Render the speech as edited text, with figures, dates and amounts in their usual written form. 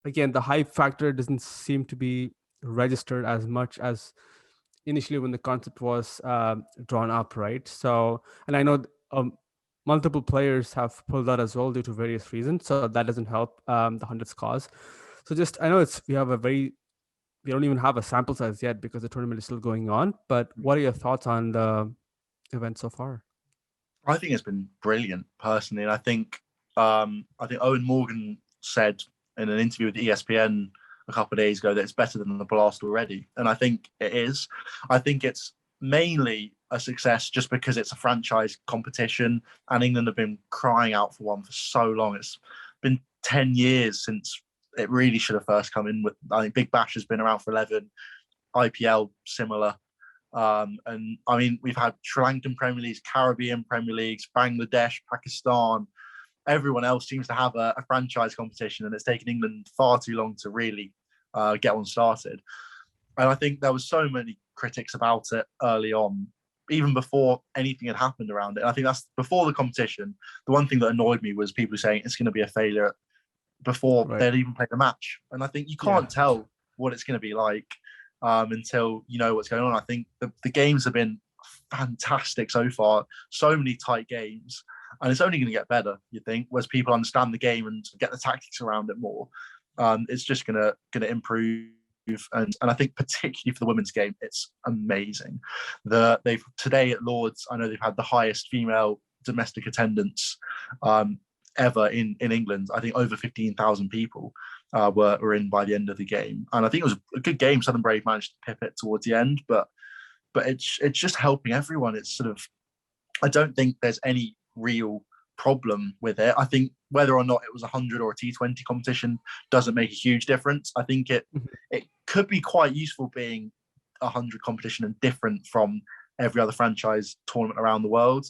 again, the hype factor doesn't seem to be registered as much as initially when the concept was drawn up, right? So, and I know multiple players have pulled out as well due to various reasons, so that doesn't help the hundreds cause. So, just I know we don't even have a sample size yet because the tournament is still going on. But what are your thoughts on the event so far? I think it's been brilliant personally, and I think Owen Morgan said in an interview with ESPN a couple of days ago that it's better than the Blast already, and I think it is. I think it's mainly a success just because it's a franchise competition, and England have been crying out for one for so long. It's been 10 years since it really should have first come in. With I think Big Bash has been around for 11, IPL similar. And I mean, we've had Sri Lankan Premier Leagues, Caribbean Premier Leagues, Bangladesh, Pakistan. Everyone else seems to have a franchise competition, and it's taken England far too long to really get one started. And I think there was so many critics about it early on, even before anything had happened around it. And I think that's before the competition. The one thing that annoyed me was people saying it's going to be a failure before Right. they'd even played a match. And I think you Yeah. can't tell what it's going to be like until you know what's going on. I think the games have been fantastic so far. So many tight games, and it's only going to get better. You think, as people understand the game and get the tactics around it more, it's just gonna improve. And I think particularly for the women's game, it's amazing. They've today at Lords, I know they've had the highest female domestic attendance ever in England. I think over 15,000 people were in by the end of the game, and I think it was a good game. Southern Brave managed to pip it towards the end, but it's just helping everyone. It's sort of I don't think there's any real problem with it. I think whether or not it was a 100 or a T20 competition doesn't make a huge difference. I think Mhm. it could be quite useful being a 100 competition and different from every other franchise tournament around the world.